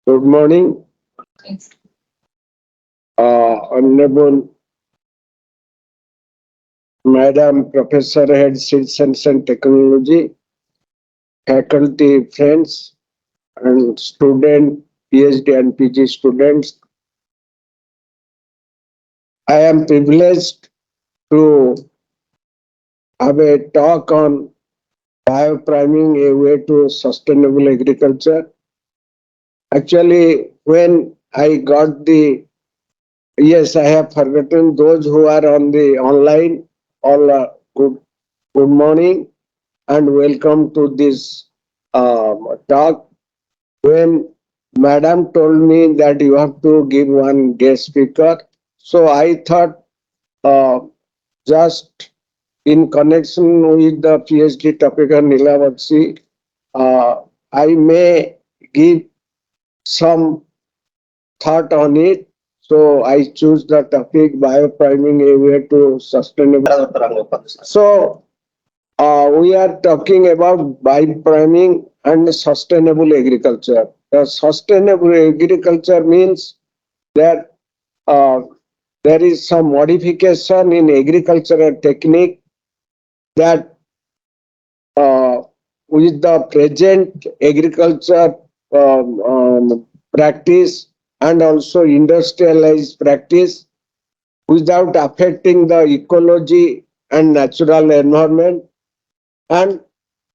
Good morning, Honorable Madam Professor Head Science and Technology, faculty friends, and student, PhD and PG students. I am privileged to have a talk on biopriming, a way to sustainable agriculture. Actually, when I got the yes, I have forgotten those who are on the online. All good morning and welcome to this talk. When Madam told me that you have to give one guest speaker, so I thought uh, just in connection with the PhD topic on Nilavakshi, I may give some thought on it. So I choose the topic biopriming, a way to sustainable. So we are talking about biopriming and sustainable agriculture. The sustainable agriculture means that uh, there is some modification in agricultural technique that uh, with the present agriculture practice and also industrialized practice without affecting the ecology and natural environment. And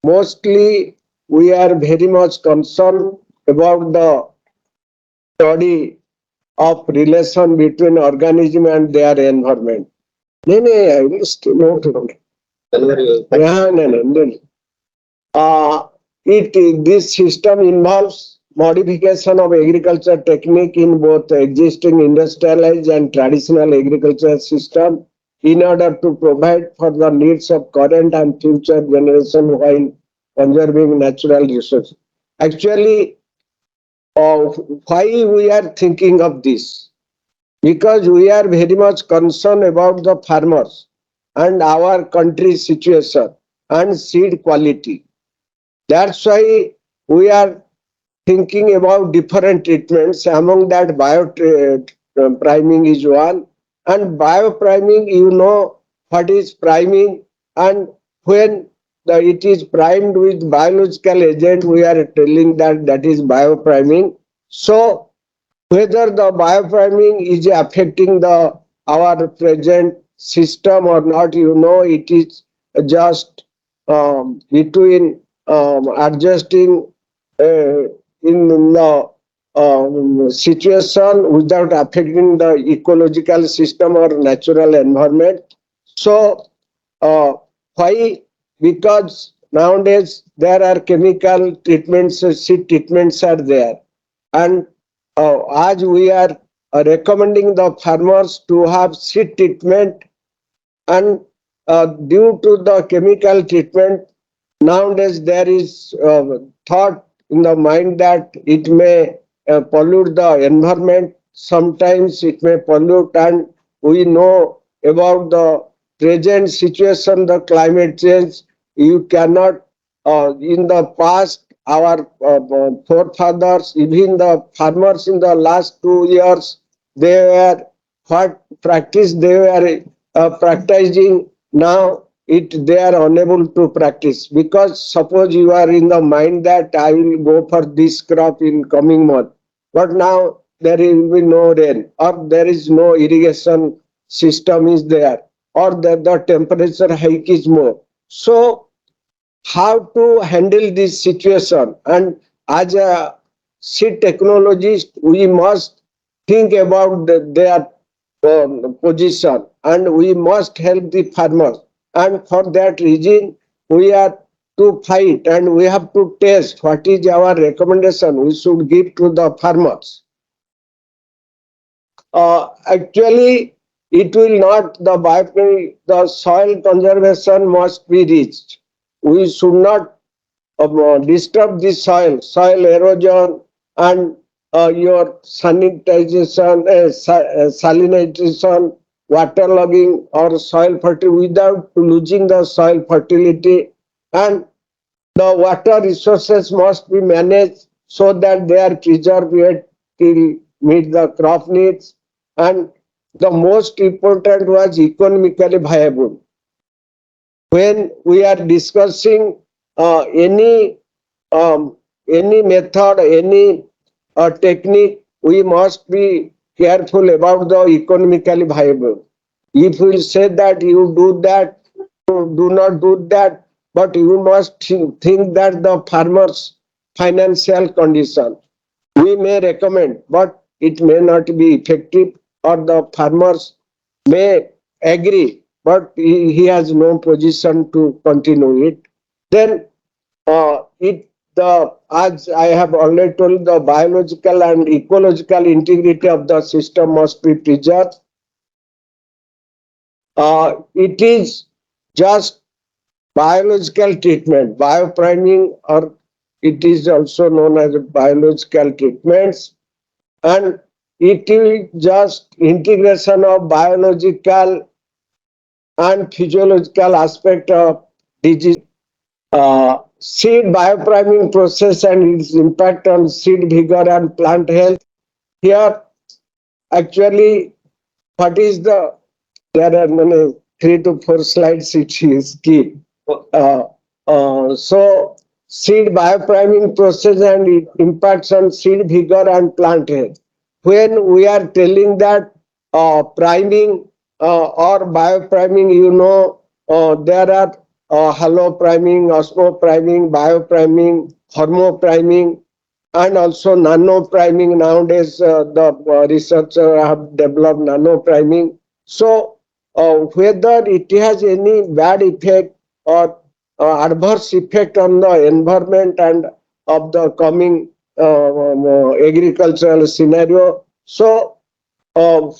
mostly we are very much concerned about the study of relation between organism and their environment. No, no, I will still note it. Yeah, no, no, no. This system involves modification of agriculture technique in both existing industrialized and traditional agriculture system in order to provide for the needs of current and future generation while conserving natural resources. Actually, why we are thinking of this? Because we are very much concerned about the farmers and our country's situation and seed quality. That's why we are thinking about different treatments. Among that, biopriming is one. And biopriming, you know what is priming, and when it is primed with biological agent, we are telling that that is biopriming. So whether the biopriming is affecting the our present system or not, you know, it is just between adjusting uh, in the situation without affecting the ecological system or natural environment. So uh, why? Because nowadays there are chemical treatments, seed treatments are there, and as we are recommending the farmers to have seed treatment, and due to the chemical treatment, nowadays there is thought in the mind that it may pollute the environment. Sometimes it may pollute, and we know about the present situation, the climate change. You cannot, in the past, our forefathers, even the farmers in the last 2 years, they were what practice they were practicing. Now they are unable to practice, because suppose you are in the mind that I will go for this crop in coming month, but now there will be no rain, or there is no irrigation system is there, or the temperature hike is more. So how to handle this situation? And as a seed technologist, we must think about their position, and we must help the farmers. And for that reason, we are to fight, and we have to test what is our recommendation we should give to the farmers. Actually, it will not, the soil conservation must be reached. We should not disturb the soil erosion, and your sanitization, salinization, waterlogging or soil fertility without losing the soil fertility. And the water resources must be managed so that they are preserved yet till meet the crop needs. And the most important was economically viable. When we are discussing any any method, any technique, we must be careful about the economically viable. If we say that you do that, you do not do that, but you must think that the farmer's financial condition. We may recommend, but it may not be effective, or the farmers may agree, but he has no position to continue it. Then it the as I have already told, the biological and ecological integrity of the system must be preserved. It is just biological treatment, biopriming, or it is also known as biological treatments, and it is just integration of biological and physiological aspect of disease. Seed biopriming process and its impact on seed vigor and plant health. Here, actually, what is the there are many 3 to 4 slides it is skip. Uh, so, seed biopriming process and it impacts on seed vigor and plant health. When we are telling that priming or biopriming, there are halopriming, osmopriming, biopriming, hormopriming, and also nanopriming. Nowadays, the researchers have developed nanopriming. So, whether it has any bad effect or adverse effect on the environment and of the coming agricultural scenario. So, uh,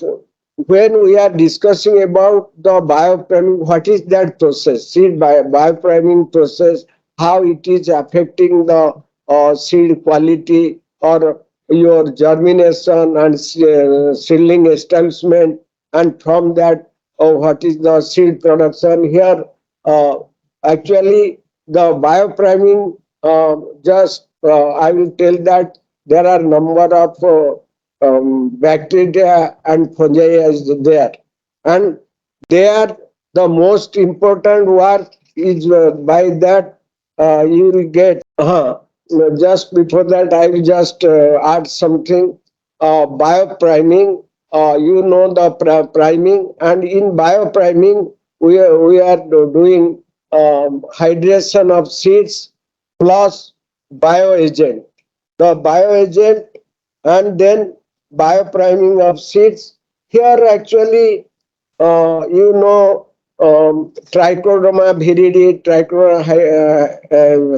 when we are discussing about the biopriming, what is that process? Seed biopriming process, how it is affecting the seed quality or your germination and seedling establishment, and from that, what is the seed production here? Uh, Actually, the biopriming, just I will tell that there are number of bacteria and fungi is there, and there the most important work is by that you will get. Just before that, I will just add something. Biopriming, the priming, and in biopriming, we are doing hydration of seeds plus bioagent. The bioagent and then biopriming of seeds. Here, actually, Trichodoma viridi, Trichodoma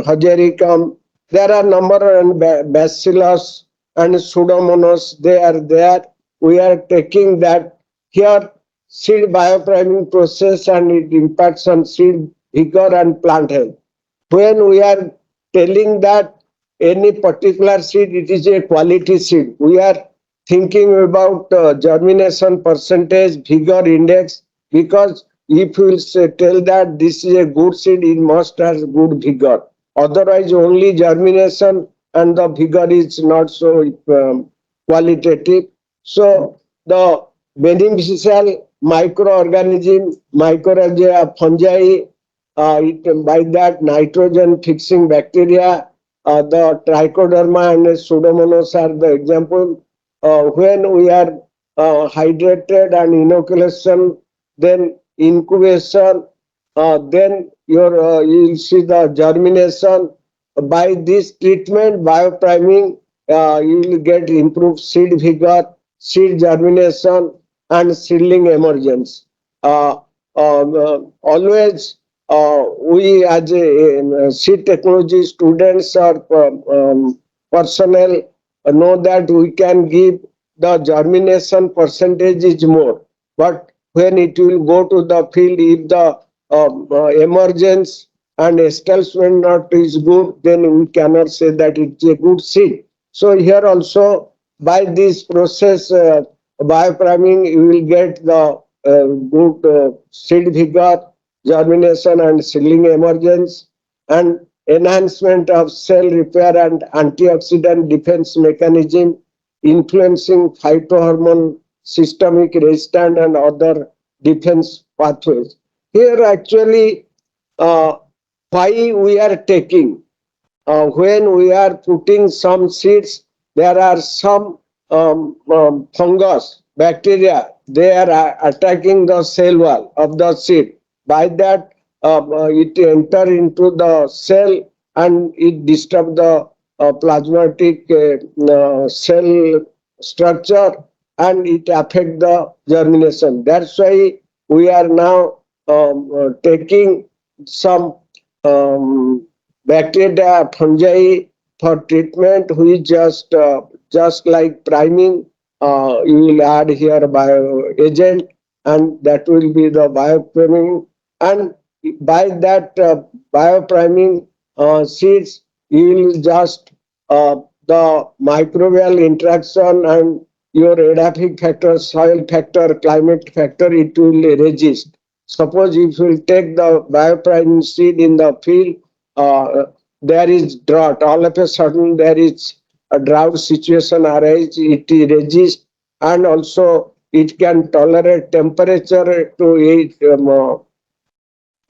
hygericum. There are number and bacillus and pseudomonas. They are there. We are taking that here seed biopriming process and it impacts on seed vigor and plant health. When we are telling that any particular seed, it is a quality seed. We are thinking about germination percentage, vigor index, because if you will tell that this is a good seed, it must have good vigor. Otherwise, only germination and the vigor is not so qualitative. So, the beneficial microorganism, mycorrhiza, fungi, by that nitrogen fixing bacteria, the trichoderma and pseudomonas are the example. When we are hydrated and inoculation, then incubation, then you will see the germination. By this treatment, biopriming, you will get improved seed vigor, seed germination, and seedling emergence. Always, we as seed technology students or personnel know that we can give the germination percentage is more, but when it will go to the field, if the emergence and establishment not is good, then we cannot say that it's a good seed. So here also, by this process, biopriming, you will get the good seed vigor, germination and seedling emergence, and enhancement of cell repair and antioxidant defense mechanism, influencing phytohormone, systemic resistance, and other defense pathways. Here, actually, uh, why we are taking when we are putting some seeds, there are some fungus, bacteria, they are attacking the cell wall of the seed. By that, it enter into the cell and it disturb the plasmatic cell structure and it affect the germination. That's why we are now taking some um, bacteria, fungi for treatment, which just like priming, you will add here bio agent, and that will be the biopriming. And by that biopriming seeds, you will just the microbial interaction and your edaphic factor, soil factor, climate factor, it will resist. Suppose if you take the biopriming seed in the field, uh, there is drought. All of a sudden, there is a drought situation arise. It resists, and also it can tolerate temperature to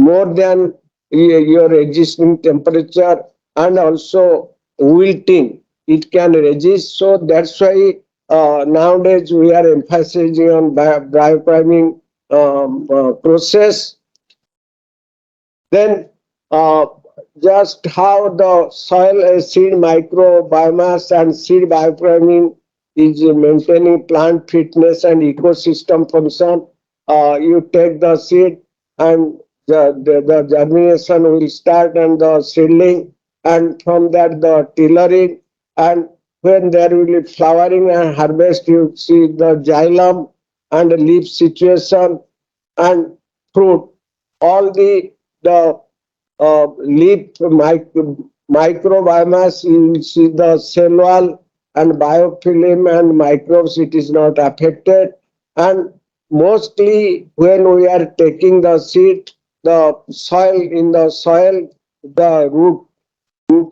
more than your existing temperature, and also wilting. It can resist. So that's why nowadays we are emphasizing on biopriming process. Then uh, just how the soil seed micro biomass and seed biopriming is maintaining plant fitness and ecosystem function. You take the seed and the germination will start and the seedling, and from that the tillering, and when there will be flowering and harvest, you see the xylem and leaf situation and fruit. All the leaf microbiomass, you will see the cell wall and biofilm and microbes, it is not affected. And mostly when we are taking the seed, the soil in the soil, the root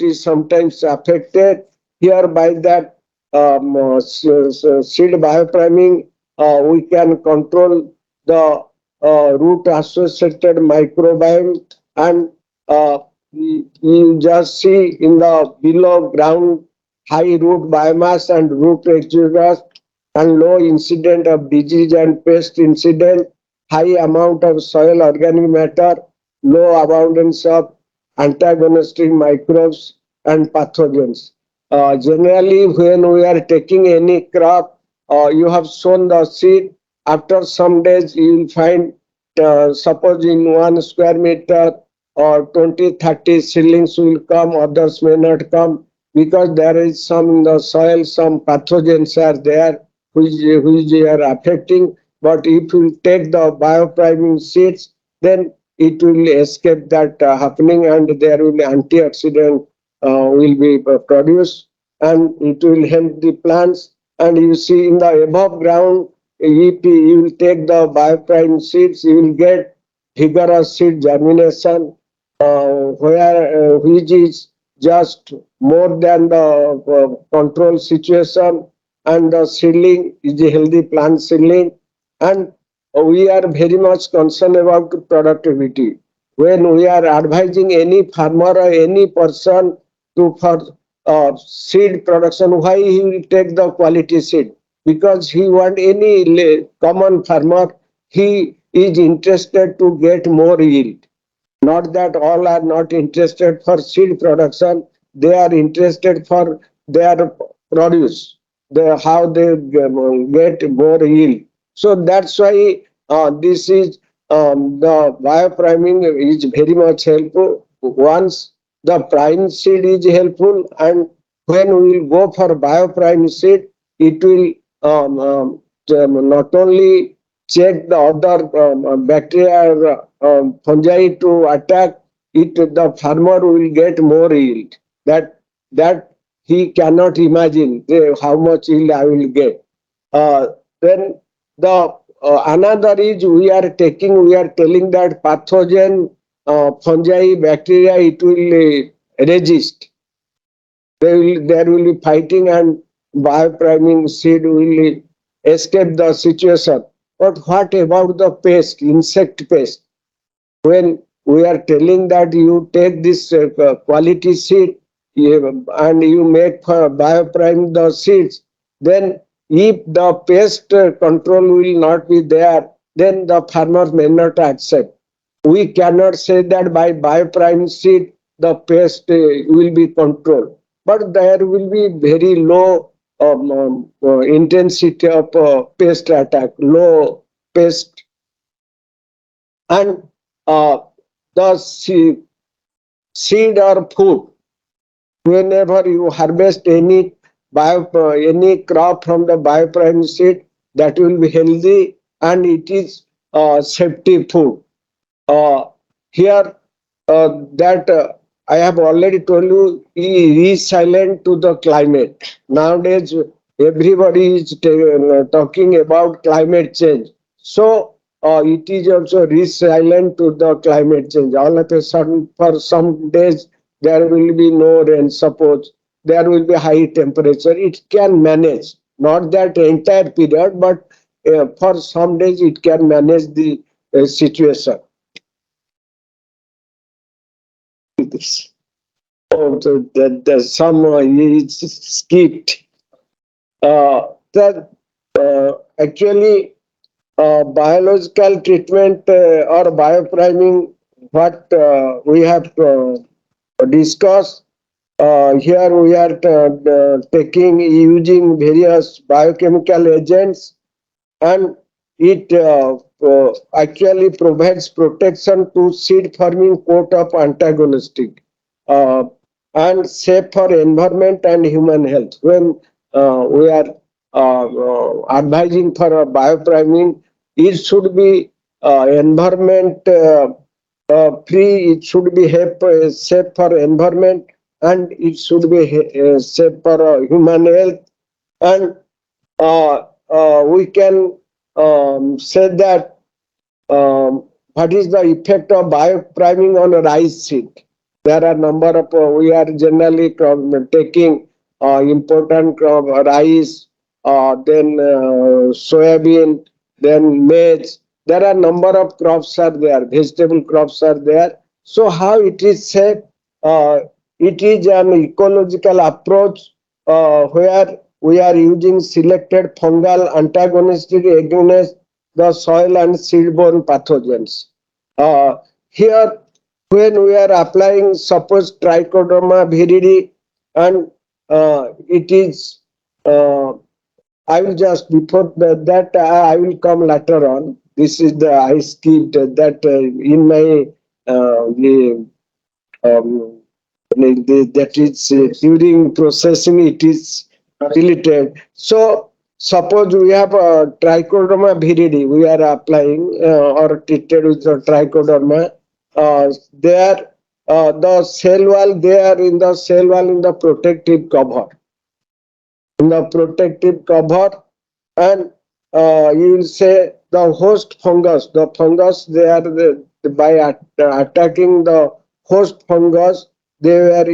is sometimes affected. Here by that seed biopriming, we can control the root associated microbiome, and you just see in the below ground high root biomass and root exodus and low incident of disease and pest incident, high amount of soil organic matter, low abundance of antagonistic microbes and pathogens. Generally, when we are taking any crop, you have sown the seed. After some days, you will find, suppose in 1 square meter or 20, 30 seedlings will come, others may not come because there is some in the soil, some pathogens are there which are affecting. But if you take the biopriming seeds, then it will escape that happening, and there will be antioxidant will be produced, and it will help the plants. And you see in the above ground, if you will take the bioprime seeds, you will get vigorous seed germination, where which is just more than the control situation, and the seedling is a healthy plant seedling. And we are very much concerned about productivity. When we are advising any farmer or any person to for seed production, why he will take the quality seed? Because he want any common farmer, he is interested to get more yield. Not that all are not interested for seed production, they are interested for their produce, how they get more yield. So that's why this is the biopriming is very much helpful. Once the prime seed is helpful, and when we will go for bioprime seed, it will not only check the other bacteria or fungi to attack it, the farmer will get more yield. That he cannot imagine how much yield I will get. Then the another is we are telling that pathogen, fungi, bacteria, it will resist. There will be fighting and biopriming seed will escape the situation. But what about the pest, insect pest? When we are telling that you take this quality seed and you make bioprime the seeds, then if the pest control will not be there, then the farmers may not accept. We cannot say that by bioprime seed the pest will be controlled, but there will be very low intensity of pest attack, low pest, and the seed or food. Whenever you harvest any crop from the bioprime seed, that will be healthy and it is safety food. Uh, Here, that I have already told you, he is silent to the climate. Nowadays, everybody is talking about climate change. So, it is also resilient to the climate change. All of a sudden, for some days, there will be no rain. Suppose there will be high temperature. It can manage, not that entire period, but for some days, it can manage the situation. This. Oh, the some is skipped. That actually biological treatment or biopriming, what we have discussed. Here we are taking using various biochemical agents, and it actually provides protection to seed forming coat of antagonistic uh, and safe for environment and human health. When we are advising for biopriming, it should be environment free, it should be safe for environment, and it should be safe for human health. And we can say that what is the effect of biopriming on a rice seed. There are number of we are generally taking important crop rice, then soybean, then maize. There are number of crops are there, vegetable crops are there. So how it is said, uh, it is an ecological approach where we are using selected fungal antagonistic against the soil and seedborne pathogens. Uh, Here, when we are applying, suppose trichoderma viridi, and it is, I will just before that I will come later on. This is the I skipped that in my the, um, that is during processing it is deleted. So suppose we have a trichoderma viridi, we are applying or treated with the trichoderma. There, the cell wall, they are in the cell wall in the protective cover. In the protective cover, and you will say the host fungus. The fungus, they are by attacking the host fungus, they were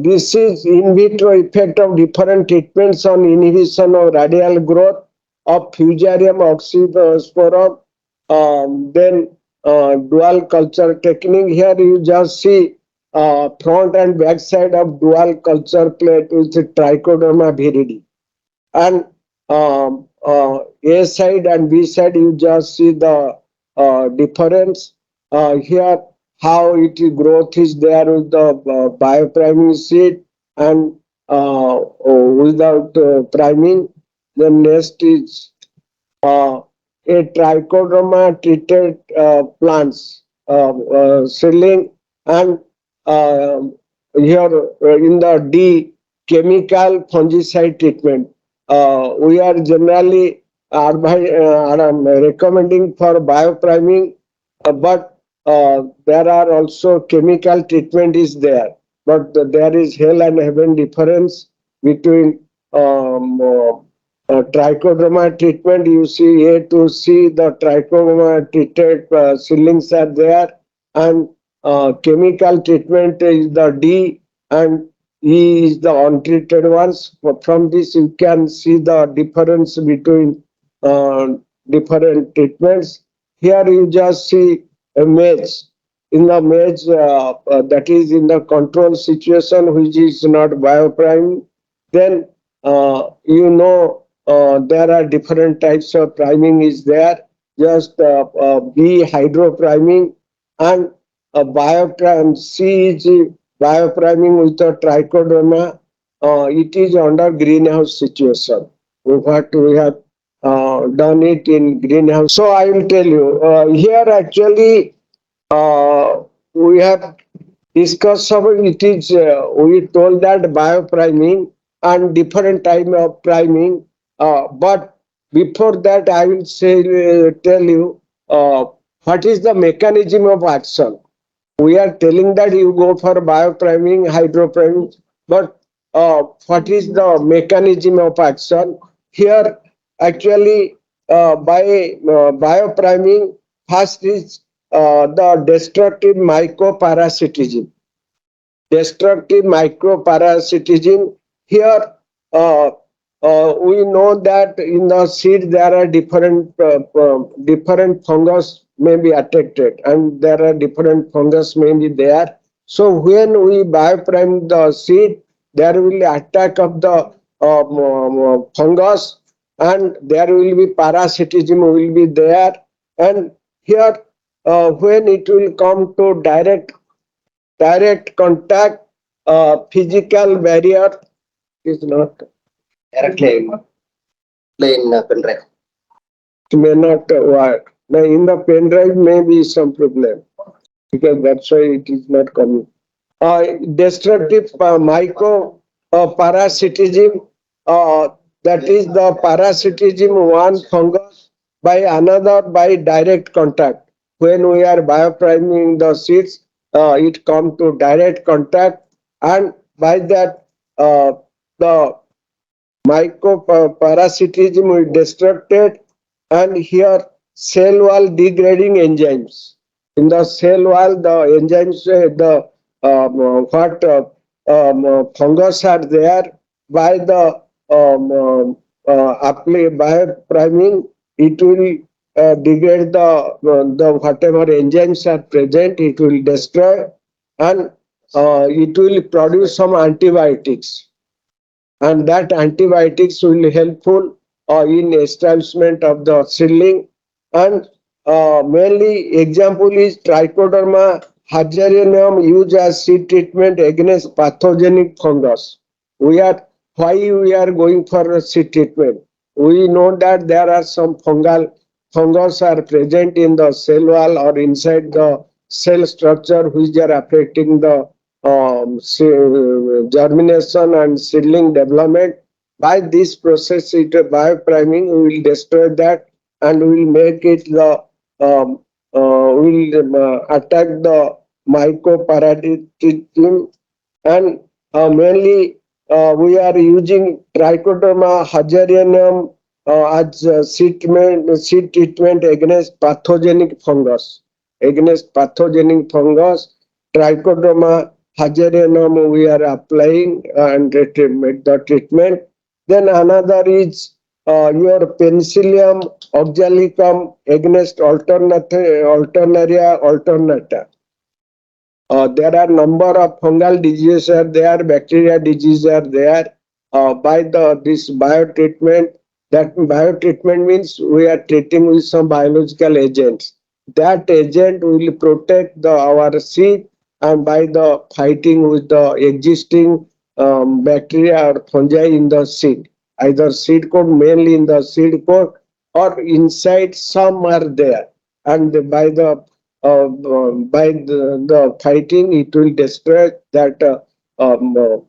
this is in vitro effect of different treatments on inhibition of radial growth of Fusarium oxysporum. Then dual culture technique. Here you just see front and back side of dual culture plate with trichoderma viridi, and A side and B side you just see the difference. Here how it growth is there with the biopriming seed and without priming. The next is a trichoderma treated plants seedling, and uh, here in the D, chemical fungicide treatment. We are generally recommending for biopriming, but there are also chemical treatment is there, but there is hell and heaven difference between trichoderma treatment. You see A to C, the trichoderma treated seedlings are there, and chemical treatment is the D, and E is the untreated ones. From this, you can see the difference between uh, different treatments. Here, you just see a match. In the match, that is in the control situation, which is not bioprime, then there are different types of priming is there. Just B hydropriming, and C is biopriming with a trichoderma. It is under greenhouse situation. What we have done it in greenhouse. So I will tell you here actually we have discussed about it is we told that biopriming and different type of priming. But before that, I will say tell you what is the mechanism of action. We are telling that you go for biopriming, hydropriming, but what is the mechanism of action? Here, actually, by biopriming, first is the destructive mycoparasitism. Destructive microparasitism. Here, uh, we know that in the seed there are different fungus may be affected, and there are different fungus may be there. So when we bioprime the seed, there will be attack of the fungus, and there will be parasitism will be there. And here, when it will come to direct contact, physical barrier is not Directly in pen drive. may not work. Now in the pen drive may be some problem because that's why it is not coming. Destructive micro parasitism, uh, that is the parasitism one fungus by another by direct contact. When we are biopriming the seeds, it come to direct contact, and by that the mycoparasitism is destructed, and here cell wall degrading enzymes. In the cell wall, the enzymes, the what fungus are there by the by priming, it will degrade the whatever enzymes are present, it will destroy, and it will produce some antibiotics, and that antibiotics will helpful in establishment of the seedling. And mainly example is trichoderma hazardinum used as seed treatment against pathogenic fungus. We are why we are going for a seed treatment. We know that there are some fungus are present in the cell wall or inside the cell structure which are affecting the germination and seedling development. By this process, it biopriming, we will destroy that, and we will make it the will attack the mycoparasitism. And mainly we are using trichoderma hazardinum as seed treatment against pathogenic fungus. Against pathogenic fungus, trichoderma hazardinum we are applying and make the treatment. Then another is your penicillium oxalicum against alternaria alternata. There are number of fungal diseases are there, bacteria diseases are there. By this biotreatment, that biotreatment means we are treating with some biological agents. That agent will protect our seed, and by the fighting with the existing bacteria or fungi in the seed, either seed coat, mainly in the seed coat, or inside some are there, and by the fighting, it will destroy that um,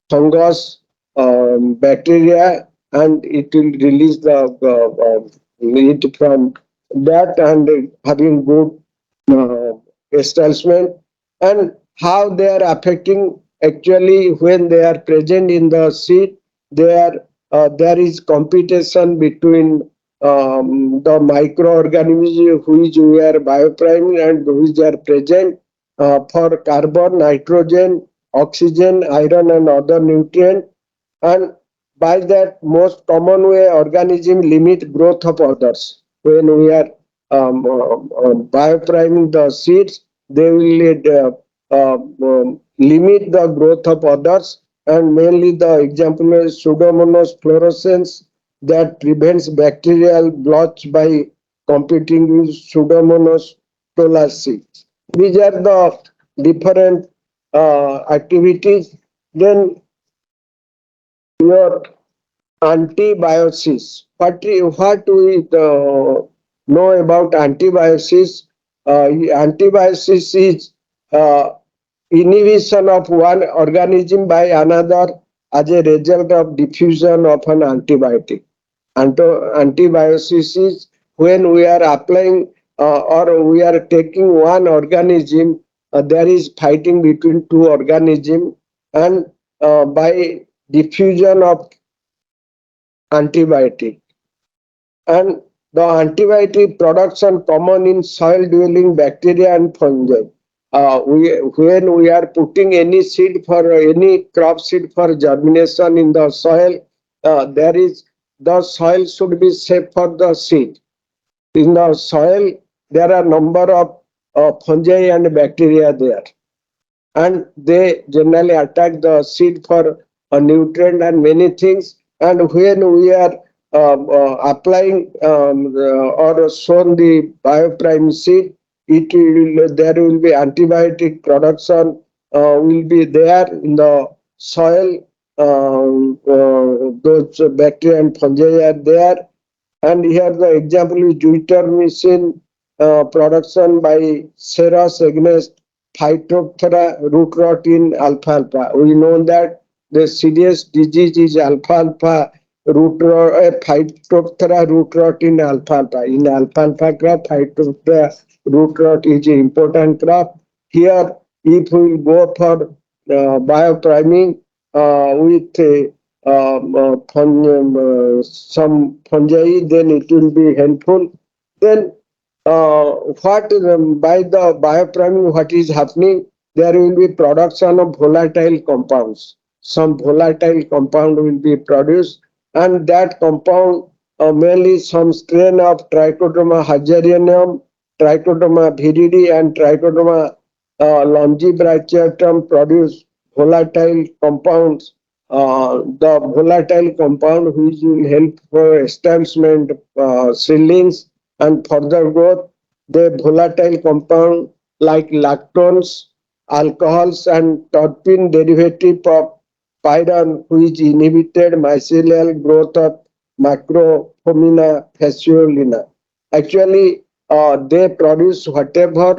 fungus, bacteria, and it will release the meat from that, and having good uh, establishment. And how they are affecting actually when they are present in the seed, there is competition between the microorganisms which we are biopriming and which are present for carbon, nitrogen, oxygen, iron and other nutrients. And by that most common way organism limit growth of others. When we are biopriming the seeds, they will limit the growth of others, and mainly the example is Pseudomonas fluorescens that prevents bacterial blotch by competing with Pseudomonas stolasi. These are the different activities. Then your antibiosis. What we know about antibiosis? Antibiosis is uh, inhibition of one organism by another as a result of diffusion of an antibiotic. Antibiosis is when we are applying or we are taking one organism, there is fighting between two organisms, and by diffusion of antibiotic. And the antibiotic production common in soil dwelling bacteria and fungi. When we are putting any seed for any crop seed for germination in the soil, there is the soil should be safe for the seed. In the soil, there are number of fungi and bacteria there, and they generally attack the seed for a nutrient and many things. And when we are applying or sown the bioprime seed, it will there will be antibiotic production will be there in the soil. Those bacteria and fungi are there, and here the example is Juitamycin production by Ceras against Phytophthora root rot in alfalfa. We know that the serious disease is alfalfa root rot, Phytophthora root rot in alfalfa. In alfalfa crop, Phytophthora root rot is an important crop. Here, if we go for biopriming with some fungi, then it will be helpful. Then what by the biopriming, what is happening? There will be production of volatile compounds. Some volatile compound will be produced, and that compound mainly some strain of Trichoderma hazardinum, Trichoderma viridi, and Trichoderma longibrachiatum produce volatile compounds. The volatile compound which will help for establishment seedlings and further growth. The volatile compound like lactones, alcohols, and terpene derivative of pyron, which inhibited mycelial growth of Macrophomina fasciolina. Actually, they produce whatever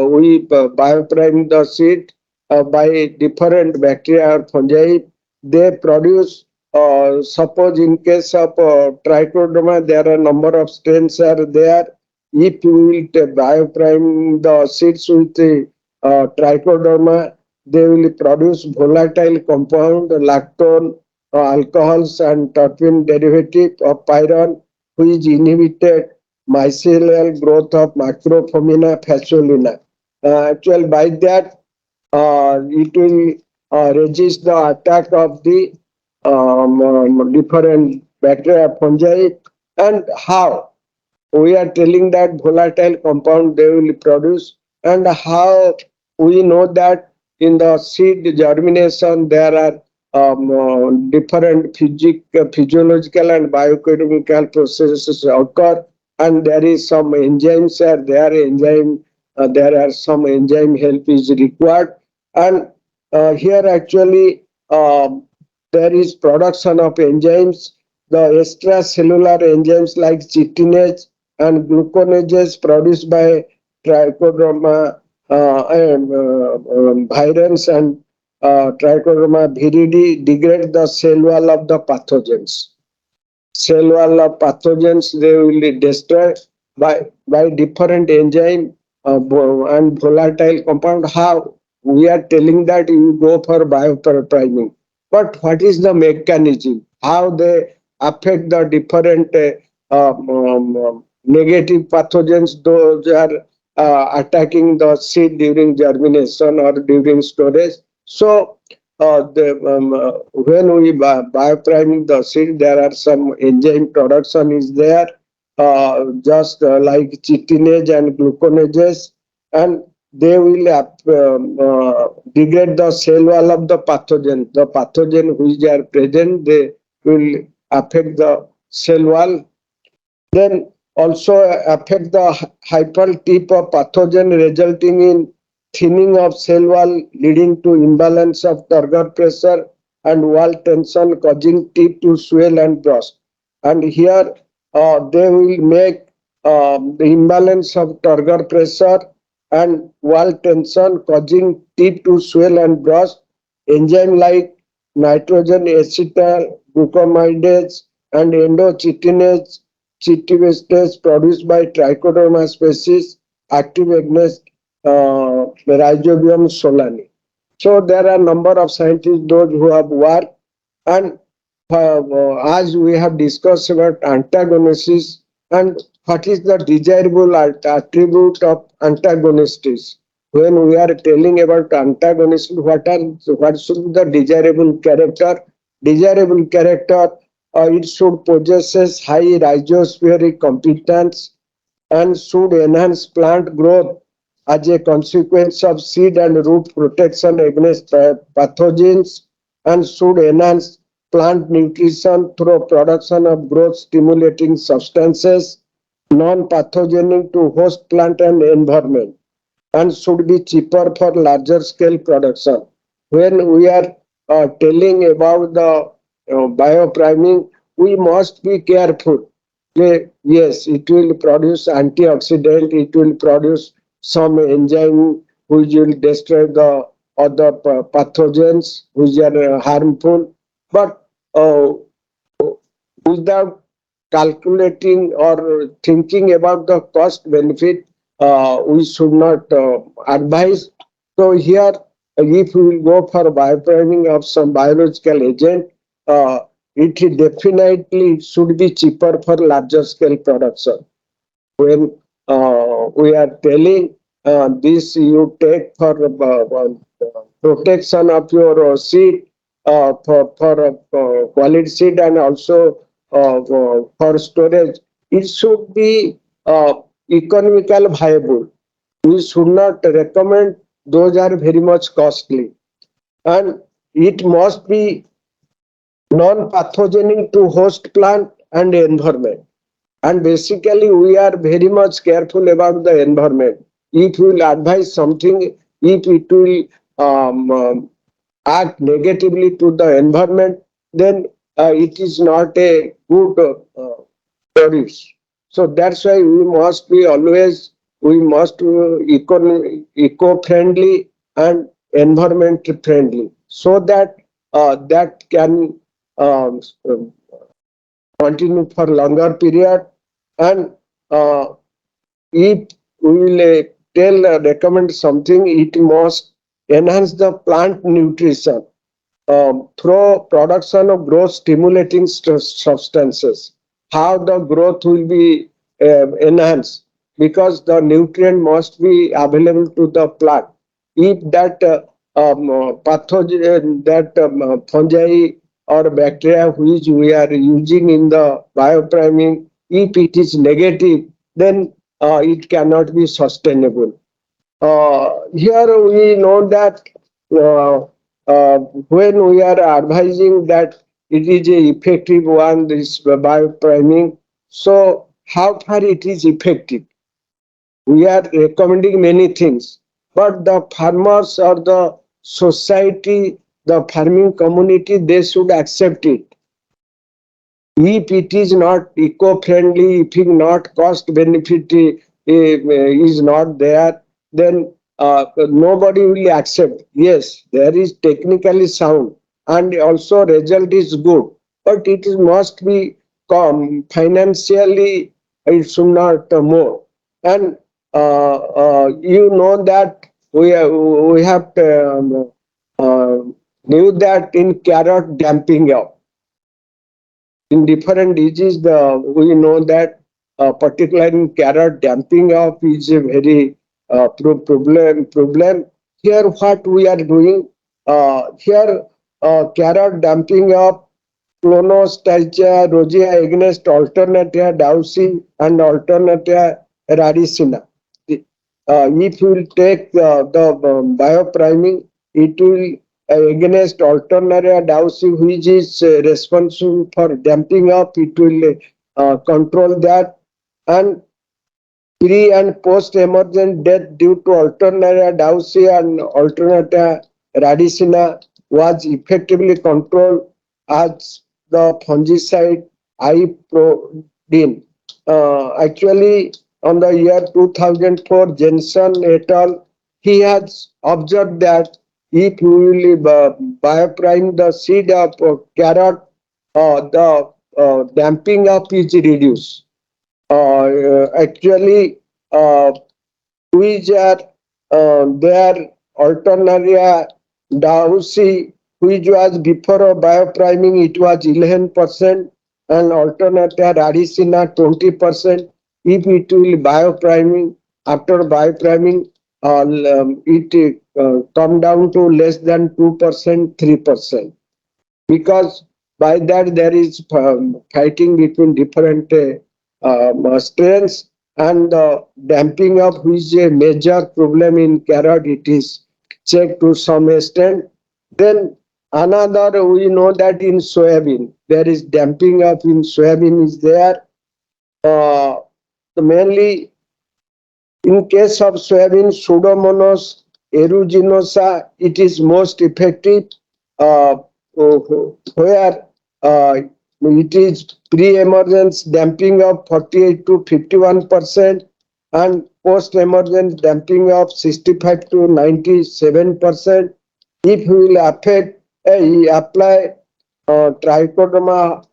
we bioprime the seed by different bacteria or fungi. They produce, suppose in case of trichoderma, there are a number of strains are there. If you will bioprime the seeds with trichoderma, they will produce volatile compound, lactone, alcohols, and terpene derivative of pyron, which inhibited mycelial growth of Macrophomina fasciolina. Actually, by that, it will resist the attack of the different bacteria, fungi, and how we are telling that volatile compound they will produce, and how we know that in the seed germination there are different physiological and biochemical processes occur, and there is some enzymes are there, there are some enzyme help is required. And here actually there is production of enzymes, the extracellular enzymes like chitinase and gluconases produced by Trichoderma virens and Trichoderma viridi degrade the cell wall of the pathogens. Cell wall of pathogens they will be destroyed by different enzyme and volatile compound. How we are telling that you go for biopriming, but what is the mechanism? How they affect the different negative pathogens, those are attacking the seed during germination or during storage. So when we bioprime the seed, there are some enzyme production is there, just like chitinase and gluconases, and they will degrade the cell wall of the pathogen. The pathogen which are present, they will affect the cell wall, then also affect the hyper tip of pathogen, resulting in thinning of cell wall, leading to imbalance of turgor pressure and wall tension, causing tip to swell and burst. And here they will make the imbalance of turgor pressure and wall tension, causing tip to swell and burst. Enzyme like nitrogen acetyl glucosidase and endochitinase chitivestases produced by Trichoderma species active against Rhizobium solani. So there are a number of scientists, those who have worked, and as we have discussed about antagonisms and what is the desirable attribute of antagonists. When we are telling about antagonism, what should be the desirable character? Desirable character, it should possesses high rhizospheric competence and should enhance plant growth as a consequence of seed and root protection against pathogens, and should enhance plant nutrition through production of growth stimulating substances non-pathogenic to host plant and environment, and should be cheaper for larger scale production. When we are telling about the biopriming, we must be careful. Yes, it will produce antioxidant, it will produce some enzyme which will destroy the other pathogens which are harmful, but uh, without calculating or thinking about the cost benefit, we should not advise. So here, if we will go for biopriming of some biological agent, it definitely should be cheaper for larger scale production. When we are telling this, you take for protection of your seed, for quality seed, and also for storage, it should be economical viable. We should not recommend those are very much costly, and it must be non-pathogenic to host plant and environment. And basically, we are very much careful about the environment. If we will advise something, if it will act negatively to the environment, then it is not a good produce. So that's why we must be always, we must eco-friendly and environment friendly, so that that can um, continue for longer period. And uh, if we will recommend something, it must enhance the plant nutrition through production of growth stimulating substances. How the growth will be enhanced, because the nutrient must be available to the plant. If that pathogen, that fungi or bacteria which we are using in the biopriming, if it is negative, then it cannot be sustainable. Here we know that uh, when we are advising that it is a effective one, this biopriming, so how far it is effective? We are recommending many things, but the farmers or the society, the farming community, they should accept it. If it is not eco-friendly, if it not cost benefit is not there, then nobody will accept. Yes, there is technically sound and also result is good, but it is must be financially, it should not more. And you know that we have uh, knew that in carrot damping up, in different diseases, we know that particularly in carrot, damping up is a very problem. Here, what we are doing here, carrot damping up, clonostalgia, rosea against alternatia dowsi and alternatia radicina. If you will take the biopriming, it will against alternaria dowsi, which is responsible for damping up. It will control that, and pre and post emergent death due to alternaria dowsi and alternata radicina was effectively controlled as the fungicide iprodine. Actually, on the year 2004, Jensen et al. He has observed that if you will bioprime the seed of carrot, the damping up is reduced. Actually, uh, which are their alternaria dowsi, which was before biopriming, it was 11%, and alternaria radicina 20%. If it will biopriming, after biopriming, it come down to less than 2%, 3%, because by that there is fighting between different strains, and damping up, which is a major problem in carrot, it is checked to some extent. Then another, we know that in soybean there is damping up in soybean is there. uh, Mainly in case of soybean, Pseudomonas aeruginosa, it is most effective, uh, where it is pre-emergence damping of 48 to 51%, and post-emergence damping of 65 to 97%. If we will affect, apply trichoderma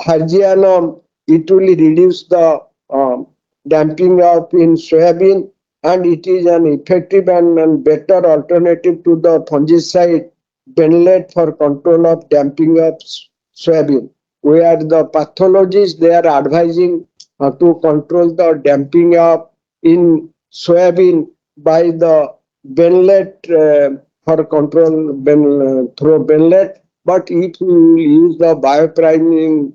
Hargianum, it will reduce the damping up in soybean, and it is an effective and better alternative to the fungicide benlate for control of damping up soybean. Where the pathologists, they are advising to control the damping up in soybean by the benlate, for control through benlate. But if you use the biopriming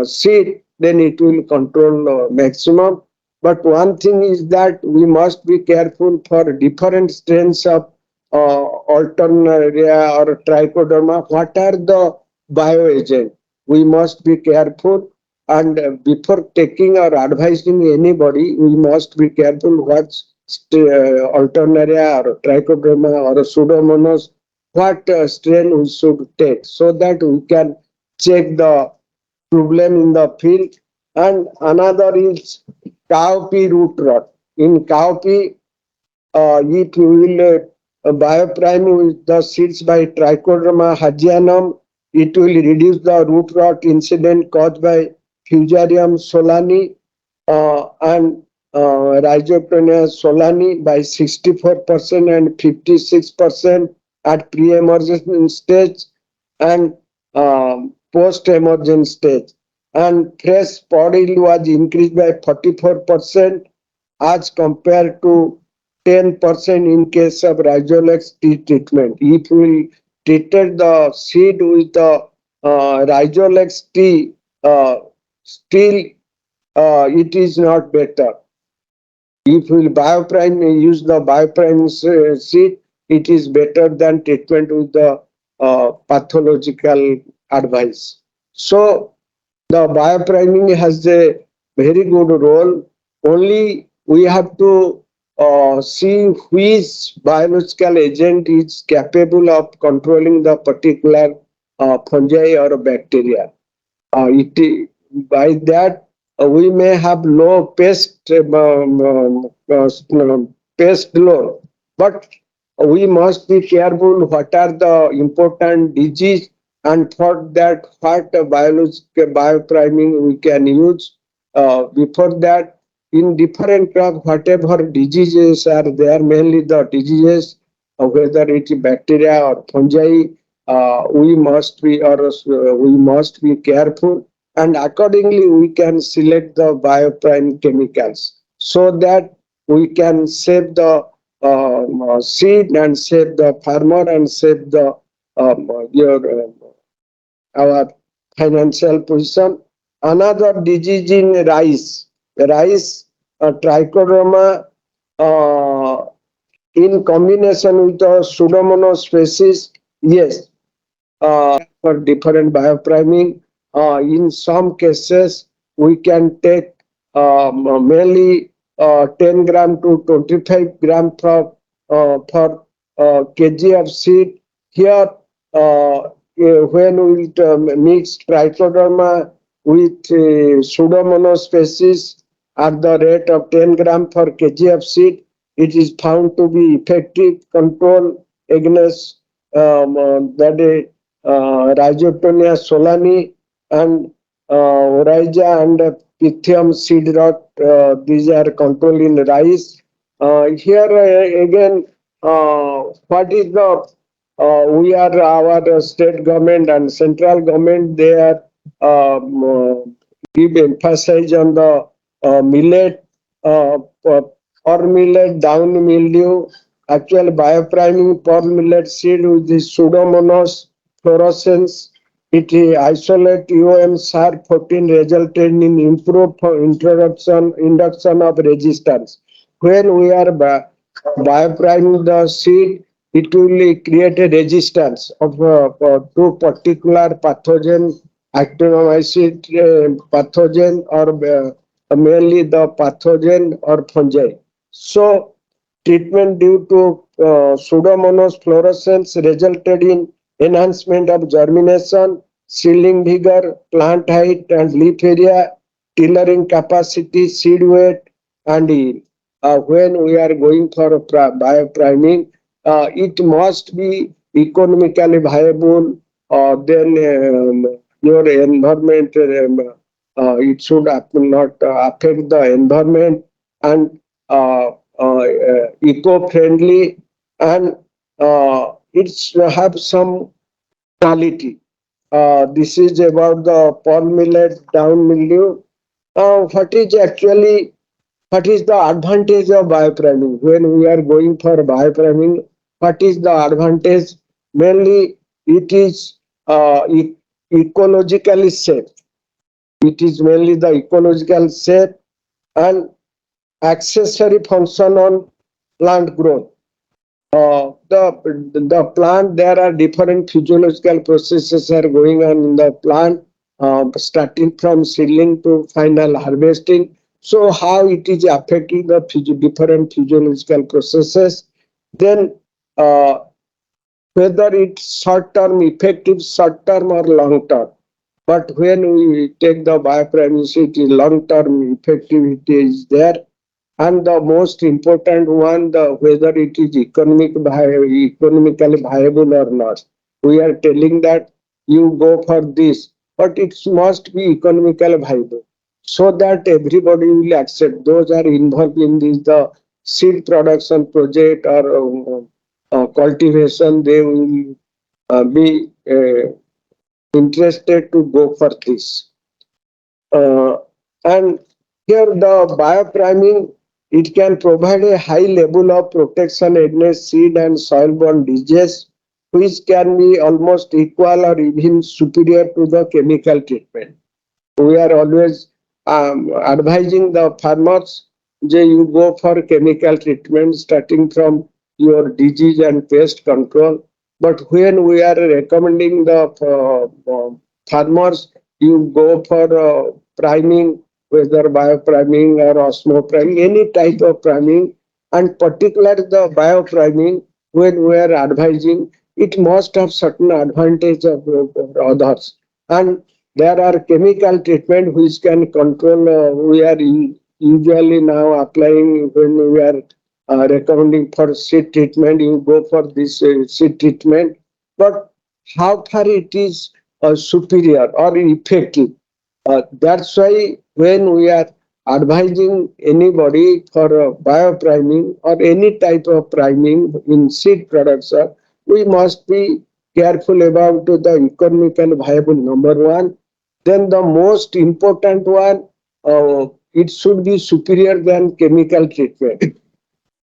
seed, then it will control maximum. But one thing is that we must be careful for different strains of Alternaria or Trichoderma. What are the bioagent? We must be careful, and before taking or advising anybody, we must be careful what Alternaria or Trichoderma or Pseudomonas, what strain we should take, so that we can check the problem in the field. And another is cowpea root rot. In cowpea, if you will bioprime with the seeds by Trichoderma Hargianum, it will reduce the root rot incident caused by Fusarium solani and Rhizoctonia solani by 64% and 56% at pre-emergent stage and post-emergent stage. And fresh pod yield was increased by 44% as compared to 10% in case of Rizolex tea treatment. If we treated the seed with the Rizolex tea, still it is not better. If we bioprime, use the bioprime seed, it is better than treatment with the pathological advice. So the biopriming has a very good role. Only we have to see which biological agent is capable of controlling the particular fungi or bacteria. By that, we may have low pest load, but we must be careful what are the important disease, and for that what biological biopriming we can use. Before that, in different crop, whatever diseases are there, mainly the diseases, whether it is bacteria or fungi, we must be careful, and accordingly we can select the bioprime chemicals so that we can save the seed and save the farmer and save the your our financial position. Another disease in rice trichodroma uh, in combination with the pseudomonas species. Yes, for different biopriming. In some cases, we can take mainly 10 gram to 25 gram per kg of seed. Here, when we mix trichoderma with pseudomonas species at the rate of 10 gram per kg of seed, it is found to be effective control against that Rhizotonia solani and Oryza and Pythium seed rot. These are controlled in rice. Here again, what is the we are our state government and central government, they are give emphasis on the millet uh, or millet down mildew. Actual biopriming per millet seed with the pseudomonas fluorescence. It isolate UM 14 resulted in improved induction of resistance. When we are biopriming the seed, it will create a resistance of to particular pathogen, actinomycete pathogen, or mainly the pathogen or fungi. So treatment due to Pseudomonas fluorescens resulted in enhancement of germination, seedling vigor, plant height and leaf area, tillering capacity, seed weight, and yield. When we are going for biopriming, it must be economically viable. Then your environment, it should not affect the environment, and eco-friendly, and it have some quality. This is about the palm millet down mildew. What is the advantage of biopriming? When we are going for biopriming, what is the advantage? Mainly, it is ecologically safe. It is mainly the ecological safe and accessory function on plant growth. The plant, there are different physiological processes are going on in the plant, starting from seedling to final harvesting. So how it is affecting the different physiological processes, then uh, whether it's short term effective, short term or long term. But when we take the bioprimacy, long term effectivity is there. And the most important one, the whether it is economically viable or not. We are telling that you go for this, but it must be economically viable so that everybody will accept. Those are involved in this, the seed production project or cultivation, they will be interested to go for this. Uh, and here the biopriming, it can provide a high level of protection against seed and soil-borne disease, which can be almost equal or even superior to the chemical treatment. We are always advising the farmers that you go for chemical treatment starting from your disease and pest control. But when we are recommending the farmers, you go for priming, whether biopriming or osmopriming, any type of priming, and particularly the biopriming, when we are advising, it must have certain advantage of others. And there are chemical treatment which can control. We are usually now applying when we are recommending for seed treatment. You go for this seed treatment, but how far it is superior or effective? That's why when we are advising anybody for biopriming or any type of priming in seed production, we must be careful about the economical viable, number one. Then the most important one, it should be superior than chemical treatment.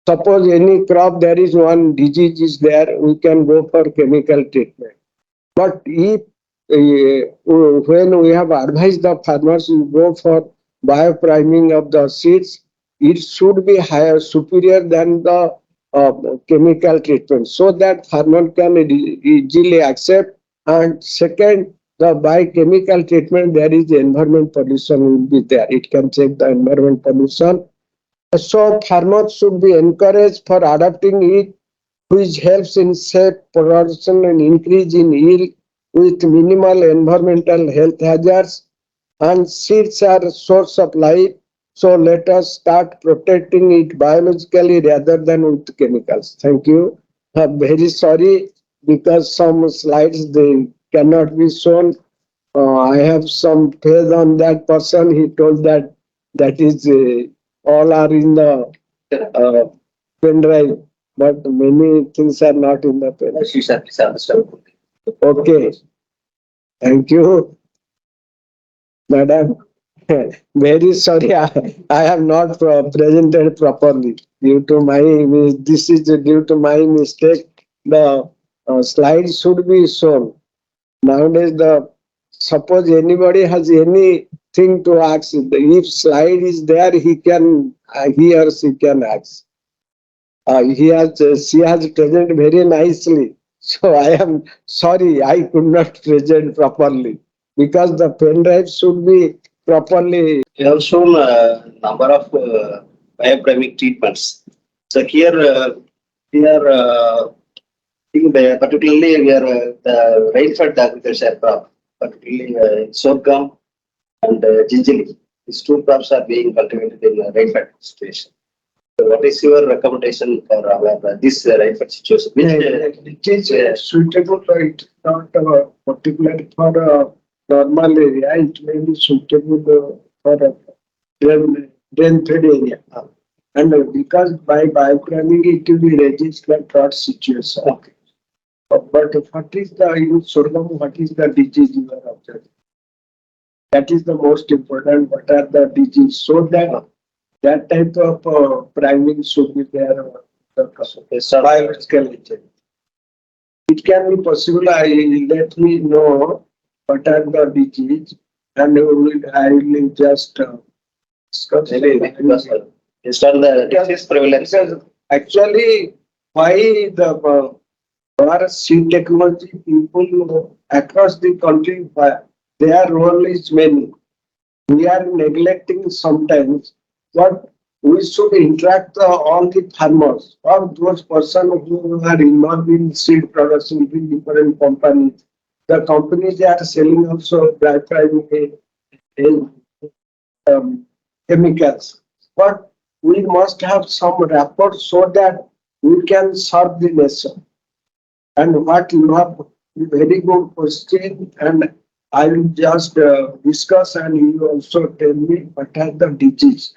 Suppose any crop there is one disease is there, we can go for chemical treatment. But if when we have advised the farmers to go for biopriming of the seeds, it should be higher, superior than the chemical treatment, so that farmer can easily accept. And second, the by chemical treatment there is environment pollution will be there. It can check the environment pollution. So farmers should be encouraged for adopting it, which helps in safe production and increase in yield with minimal environmental health hazards. And seeds are a source of life, so let us start protecting it biologically rather than with chemicals. Thank you. I'm very sorry because some slides they cannot be shown. I have some faith on that person. He told that that is all are in the pen drive, but many things are not in the pen. Please understand. Okay, thank you, madam. Very sorry, I have not presented properly due to my this is due to my mistake. The slides should be shown. Nowadays, the suppose anybody has anything to ask, if slide is there, he or she can ask. She has present very nicely. So I am sorry, I could not present properly because the pen drive should be properly. We have shown a number of biochemic treatments. So particularly we are the rainfed agriculture crop, particularly sorghum and gingerly. These two crops are being cultivated in a rainfed situation. So what is your recommendation for this rainfed situation? It is suitable, it is not particular for a normal area, it may be suitable for a drain-fed area. And because by biocramming it will be resist the drought situation. Okay. But what is the in sorghum, what is the disease you are observing? That is the most important. What are the diseases? So that type of priming should be there. Biological agent. It can be possible. Let me know what are the disease, and I will just discuss. Based on the disease prevalence. Because actually, why the our seed technology people across the country, their role is many. We are neglecting sometimes, but we should interact all the farmers or those persons who are involved in seed production in different companies. The companies they are selling also primary chemicals, but we must have some rapport so that we can serve the nation. And what you have very good question, and I will just discuss, and you also tell me what are the disease,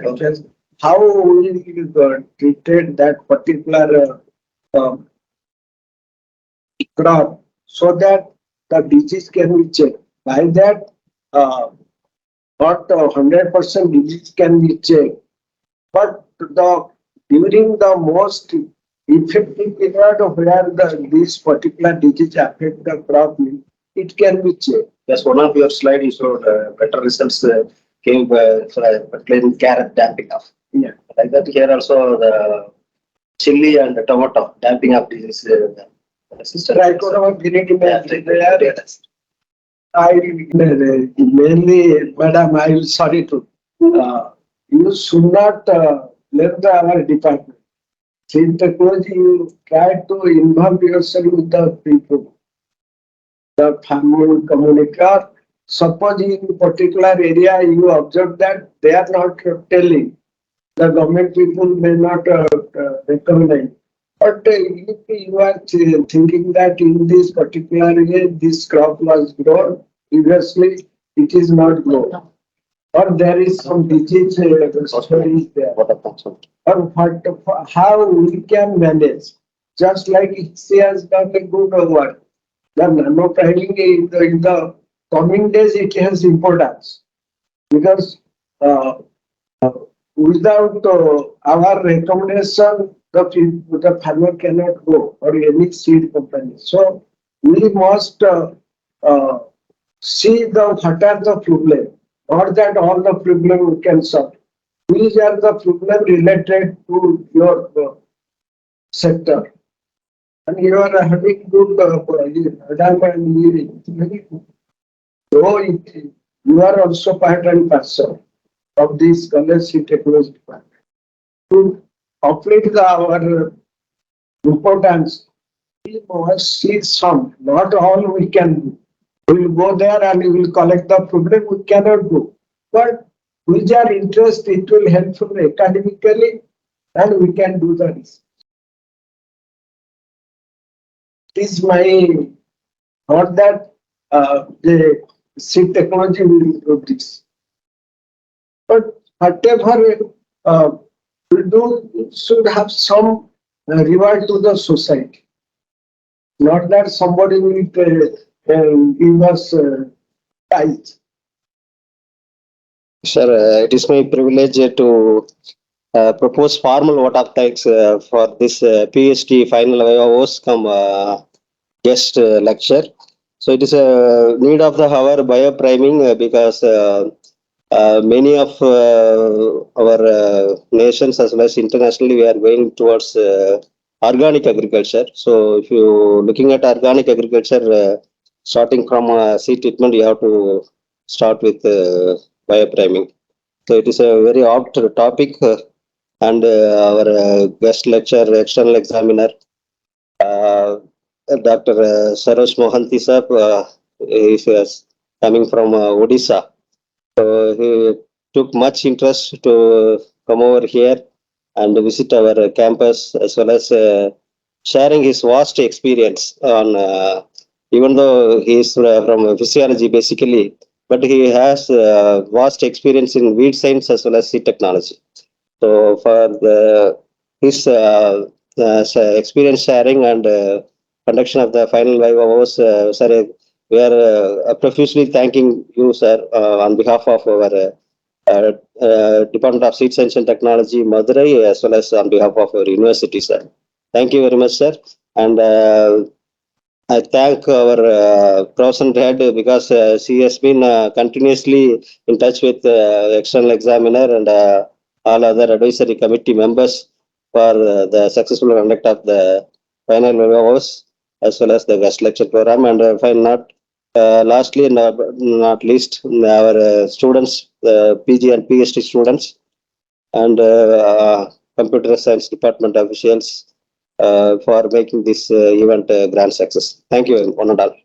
how we treated that particular crop so that the disease can be checked. By that, not 100% disease can be checked, but during the most effective period where this particular disease affect the crop, it can be checked. Yes, one of your slides you showed better results came particularly in carrot damping off. Yeah. Like that here also the chili and the tomato damping up disease. I mainly, madam, I will sorry to. You should not left our department. In technology, you try to involve yourself with the people, the family communicator. Suppose in particular area you observe that they are not telling, the government people may not recognize. But if you are thinking that in this particular area this crop was grown previously, it is not grown, or there is some disease is there, or what, how we can manage. Just like she has done a good work, The nanopriming in the coming days it has importance because uh, uh, without our recommendation, the farmer cannot go or any seed company. So we must uh, see the what are the problem, not that all the problem we can solve. These are the problem related to your sector, and you are having good diamond hearing. Very good. So you are also part and parcel of this scholarship technology department. To complete our importance, we must see some, not all we can do. We will go there and we will collect the problem, we cannot do. But which are interest, it will helpful academically and we can do the research. It is my thought that the seed technology will improve this. But whatever we do should have some reward to the society. Not that somebody will give us tithe. Sir, it is my privilege to propose formal vote of thanks for this PhD final outcome guest lecture. So it is a need of the hour biopriming because many of our nations as well as internationally we are going towards organic agriculture. So if you looking at organic agriculture, starting from seed treatment, you have to start with biopriming. So it is a very opt topic, and our guest lecture, external examiner, uh, Dr. Sarosh Mohanty sir, is coming from Odisha. So he took much interest to come over here and visit our campus as well as sharing his vast experience on, even though he is from physiology basically, but he has vast experience in weed science as well as seed technology. So for his experience sharing and conduction of the final 5 hours, sir, we are profusely thanking you, sir, on behalf of our Department of Seed Science and Technology, Madurai, as well as on behalf of our university, sir. Thank you very much, sir. And I thank our Professor Head because she has been continuously in touch with external examiner and all other advisory committee members for the successful conduct of the final hours as well as the guest lecture program. And not lastly, not least, our students, PG and PhD students, and computer science department officials for making this event a grand success. Thank you, one and all.